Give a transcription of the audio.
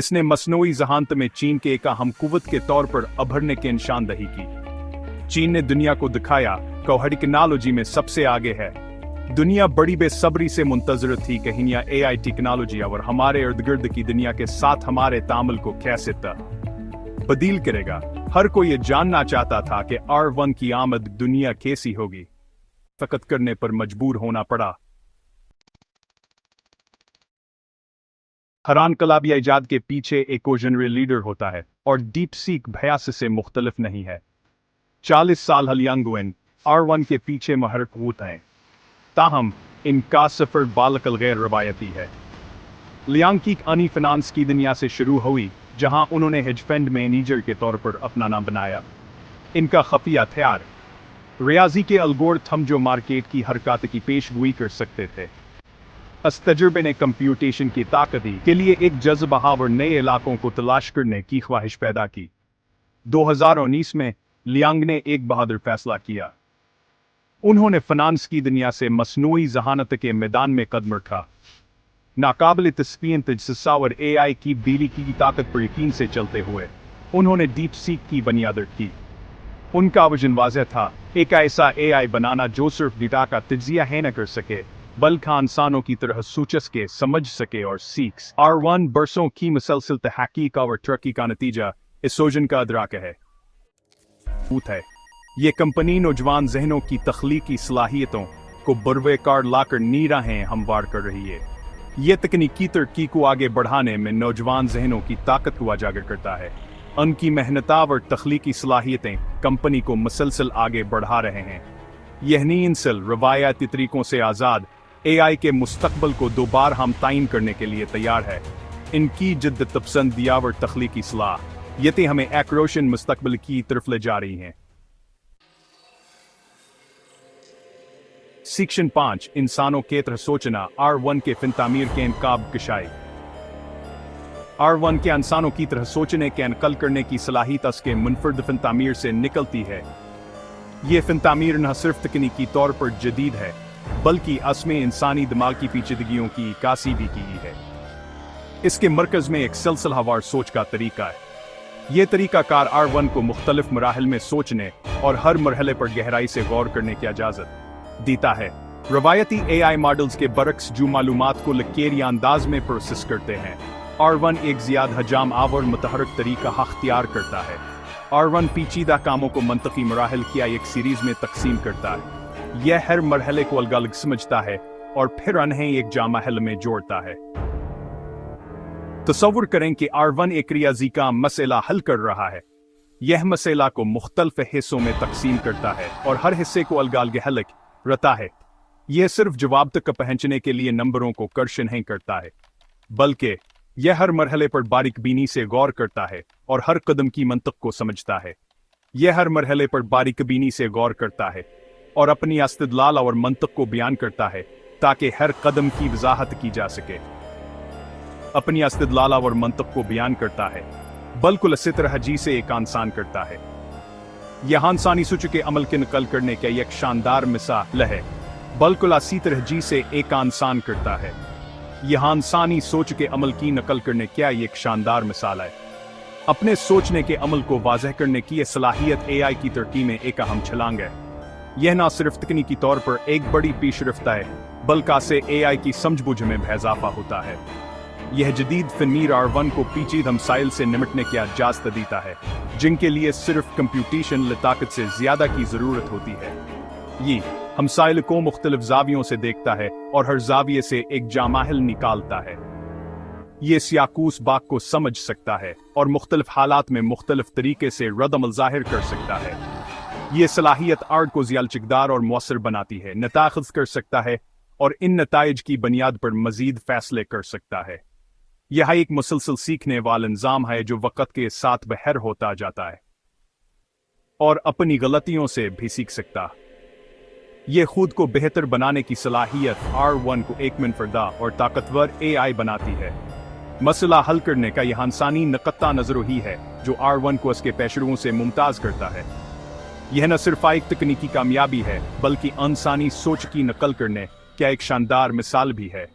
इसने मसनूई जहानत में चीन के एक अहम कुव्वत के तौर पर उभरने की निशानदही की। चीन ने दुनिया को दिखाया कि टेक्नोलॉजी में सबसे आगे है। दुनिया बड़ी बेसब्री से मुंतजर थी कि हिनिया AI टेक्नोलॉजी और हमारे इर्द गिर्द की दुनिया के साथ हमारे तामुल को कैसे तब्दील करेगा। हर कोई ये जानना चाहता था कि R1 की आमद दुनिया कैसी होगी। फकत करने पर मजबूर होना पड़ा। हैरान कलाबिया इजाद के पीछे एक ओजनरी लीडर होता है और डीप सीक भयास से मुख्तलिफ नहीं है। 40 साल हलियांगुएन R1 के पीछे महरकूत हैं, ताहम इनका सफर बालकल गैर रवायती है। लियांग की अनी फिनांस की दुनिया से शुरू हुई, जहां उन्होंने हेज फंड मैनेजर के तौर पर अपना नाम बनाया। इनका खफिया हथियार रियाजी के अलगोरिथम जो मार्केट की हरकत की पेशगोई कर सकते थे। इस तजुर्बे ने कंप्यूटेशन की ताकत के लिए एक जज्बा और नए इलाकों को तलाश करने की ख्वाहिश पैदा की। 2019 में लियांग ने एक बहादुर फैसला किया। उन्होंने फाइनेंस की दुनिया से मसनूई जहानत के मैदान में कदम रखा। नाकाबिल तस्वीर तजस्सुर AI की बिजली की ताकत पर यकीन से चलते हुए उन्होंने डीप सीक की बुनियाद रखी। उनका विजन वाज़ेह था, एक ऐसा AI बनाना जो सिर्फ डेटा का तज्जिया है न कर सके, बल्कि इंसानों की तरह सोच सके, समझ सके और सीख। R1 बरसों की मुसलसल तहकीक और तरक्की का नतीजा इस विजन का अदराक है। ये कंपनी नौजवान जहनों की तख्लीकी सलाहियतों को बरवे कार लाकर नई राहें हमवार कर रही है। यह तकनीकी तरक्की को आगे बढ़ाने में नौजवान जहनों की ताकत को उजागर करता है। उनकी मेहनत और तख्लीकी सलाहियतें कंपनी को मुसलसल आगे बढ़ा रहे हैं। यह नई नस्ल रवायती तरीकों से आज़ाद AI के मुस्तकबल को दोबारा हम तायन करने के लिए तैयार है। इनकी जिद्दत पसंदिया और तख्लीकी सलाहियतें हमें एक रोशन मुस्तकबल की तरफ ले जा रही हैं। सेक्शन 5 इंसानों के तरह सोचना R1 के फिनतामीर के इनकाब कशाई। R1 के इंसानों की तरह सोचने के नकल करने की सलाहियत उसके मुनफरद फिनतामीर से निकलती है। ये फिनतामीर न सिर्फ तकनीकी तौर पर जदीद है, बल्कि असमें इंसानी दिमाग की पेचीदगियों की इक्कासी भी की है। इसके मरकज में एक सिलसिलावार सोच का तरीका है। यह तरीकाकार R1 को मुख्तलिफ मराहल में सोचने और हर मरहले पर गहराई से गौर करने की इजाजत देता है। रवायती AI मॉडल्स के बरक्स जो मालूमात को लकीरी अंदाज में प्रोसेस करते हैं, R1 एक ज़्यादा हजाम आवर मुतहरक तरीका अख्तियार करता है। R1 पेचीदा कामों को मंतकी मराहल की एक सीरीज में तकसीम करता है। यह हर मरहले को अलग अलग समझता है और फिर उन्हें एक जामा हल में जोड़ता है। तसव्वुर करें कि R1 एक रियाजी का मसला हल कर रहा है। यह मसला को मुख्तलिफ हिस्सों में तकसीम करता है और हर हिस्से को अलग अलग हल रता है। यह सिर्फ जवाब तक पहुंचने के लिए नंबरों को कर्ष नहीं करता है, बल्कि यह हर मरहले पर बारीकबीनी से गौर करता है और हर कदम की मंतक को समझता है। यह हर मरहले पर बारीकबीनी से गौर करता है और अपनी इस्तिदलाल और मंतक को बयान करता है ताकि हर कदम की वजाहत की जा सके। अपनी इस्तिदलाल और मंतक को बयान करता है, बिल्कुल इसी तरह जी से एक इंसान करता है। यह इंसानी सोच के अमल के नकल करने का एक शानदार मिसाल है, बिल्कुल इसी तरह जी से एक इंसान करता है। यह इंसानी सोच के अमल की नकल करने का एक शानदार मिसाल है। अपने सोचने के अमल को वाज़ेह करने की यह सलाहियत AI की तरक्की में एक अहम छलांग है। यह न सिर्फ तकनीकी तौर पर एक बड़ी पेशरफ्त है, बल्कि से AI की समझबूझ में भी इजाफा होता है। यह जदीद फिनमीर R1 को पेचीदा मसाइल से निमटने की इजाज़त देता है, जिनके लिए सिर्फ कंप्यूटेशन ताकत से ज्यादा की जरूरत होती है। ये मसाइल को मुख्तलिफ जावियों से देखता है और हर जाविये से एक जामा हल निकालता है। ये सियाकूस बाग को समझ सकता है और मुख्तलिफ हालात में मुख्तलिफ तरीके से रद्द-अमल जाहिर कर सकता है। ये सलाहियत आर्ट को ज़्यादा लचकदार और मौसर बनाती है, नताख़ज़ कर सकता है और इन नताइज की बुनियाद पर मजीद फैसले कर सकता है। यह एक मुसलसल सीखने वाला निज़ाम है जो वक़्त के साथ बहर होता जाता है और अपनी गलतियों से भी सीख सकता। यह खुद को बेहतर बनाने की सलाहियत R1 को एक मुनफरदा और ताकतवर AI बनाती है। मसला हल करने का यह इंसानी नक़त्ता नज़र ही है जो R1 को उसके पेशरुओं से मुमताज़ करता है। यह न सिर्फ एक तकनीकी कामयाबी है, बल्कि इंसानी सोच की नकल करने का एक शानदार मिसाल भी है।